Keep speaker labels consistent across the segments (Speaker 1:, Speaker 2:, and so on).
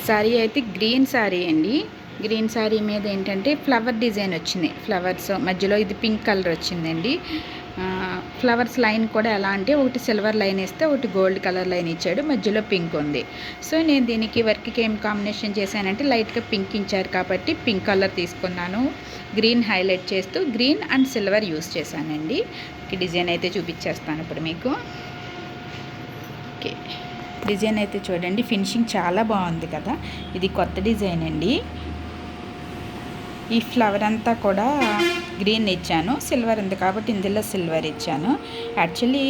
Speaker 1: శారీ అయితే గ్రీన్ శారీ అండి. గ్రీన్ శారీ మీద ఏంటంటే ఫ్లవర్ డిజైన్ వచ్చింది. ఫ్లవర్స్ మధ్యలో ఇది పింక్ కలర్ వచ్చిందండి. ఫ్లవర్స్ లైన్ కూడా ఎలా అంటే ఒకటి సిల్వర్ లైన్ వేస్తే ఒకటి గోల్డ్ కలర్ లైన్ ఇచ్చాడు, మధ్యలో పింక్ ఉంది. సో నేను దీనికి వర్క్కి ఏం కాంబినేషన్ చేశానంటే లైట్గా పింక్ ఇచ్చారు కాబట్టి పింక్ కలర్ తీసుకున్నాను. గ్రీన్ హైలైట్ చేస్తూ గ్రీన్ అండ్ సిల్వర్ యూస్ చేశానండి. ఈ డిజైన్ అయితే చూపించేస్తాను ఇప్పుడు మీకు. ఓకే, డిజైన్ అయితే చూడండి, ఫినిషింగ్ చాలా బాగుంది కదా. ఇది కొత్త డిజైన్ అండి. ఈ ఫ్లవర్ అంతా కూడా గ్రీన్ ఇచ్చాను, సిల్వర్ ఉంది కాబట్టి ఇందులో సిల్వర్ ఇచ్చాను. Actually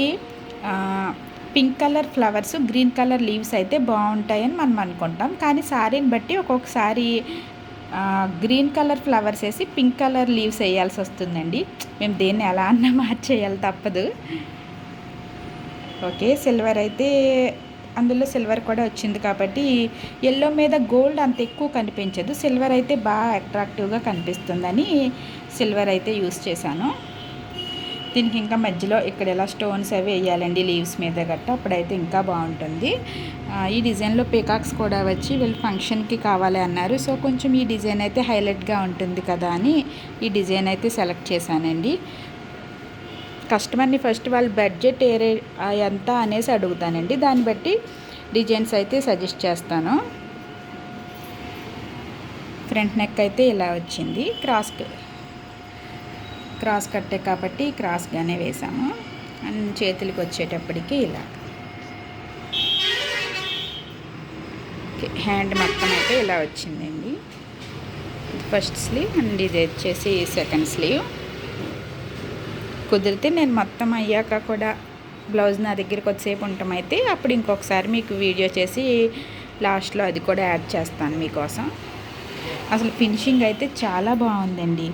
Speaker 1: pink colour flowers green colour leaves అయితే బాగుంటాయని మనం అనుకుంటాం, కానీ శారీని బట్టి ఒక్కొక్కసారి గ్రీన్ కలర్ ఫ్లవర్స్ వేసి పింక్ కలర్ లీవ్స్ వేయాల్సి వస్తుందండి. మేము దేన్ని ఎలా అన్నా మార్చేయాలి, తప్పదు. ఓకే, సిల్వర్ అయితే అందులో సిల్వర్ కూడా వచ్చింది కాబట్టి ఎల్లో మీద గోల్డ్ అంత ఎక్కువ కనిపించదు, సిల్వర్ అయితే బాగా అట్రాక్టివ్గా కనిపిస్తుందని సిల్వర్ అయితే యూస్ చేశాను. దీనికి ఇంకా మధ్యలో ఇక్కడ ఎలా స్టోన్స్ అవి వేయాలండి లీవ్స్ మీద గట్ట, అప్పుడైతే ఇంకా బాగుంటుంది. ఈ డిజైన్లో పీకాక్స్ కూడా వచ్చి వీళ్ళు ఫంక్షన్కి కావాలి అన్నారు. సో కొంచెం ఈ డిజైన్ అయితే హైలైట్గా ఉంటుంది కదా అని ఈ డిజైన్ అయితే సెలెక్ట్ చేశానండి. కస్టమర్ని ఫస్ట్ వాళ్ళ బడ్జెట్ ఎంత అనేసి అడుగుతానండి, దాన్ని బట్టి డిజైన్స్ అయితే సజెస్ట్ చేస్తాను. ఫ్రంట్ నెక్ అయితే ఇలా వచ్చింది, క్రాస్ కట్టే కాబట్టి క్రాస్గానే వేసాము. అండ్ చేతులకి వచ్చేటప్పటికి ఇలా హ్యాండ్ మొత్తం అయితే ఇలా వచ్చిందండి. ఫస్ట్ స్లీవ్ అండ్ ఇది వచ్చేసి సెకండ్ స్లీవ్. కుదిరితే నేను మొత్తం అయ్యాక కూడా బ్లౌజ్ నా దగ్గరికి వచ్చేపు ఉంటామైతే అప్పుడు ఇంకొకసారి మీకు వీడియో చేసి లాస్ట్లో అది కూడా యాడ్ చేస్తాను మీకోసం. అసలు ఫినిషింగ్ అయితే చాలా బాగుందండి.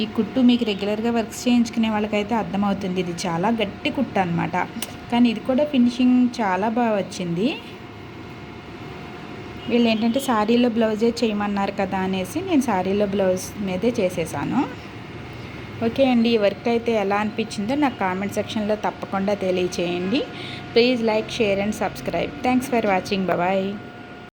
Speaker 1: ఈ కుట్టు మీకు రెగ్యులర్గా వర్క్స్ చేయించుకునే వాళ్ళకైతే అర్థమవుతుంది, ఇది చాలా గట్టి కుట్టు అనమాట. కానీ ఇది కూడా ఫినిషింగ్ చాలా బాగా వచ్చింది. వీళ్ళు ఏంటంటే శారీలో బ్లౌజే చేయమన్నారు కదా అనేసి నేను శారీలో బ్లౌజ్ మీదే చేసేసాను. ఓకే అండి, ఈ వర్క్ అయితే ఎలా అనిపించిందో నాకు కామెంట్ సెక్షన్లో తప్పకుండా తెలియచేయండి. Please like, share and subscribe. Thanks for watching. Bye.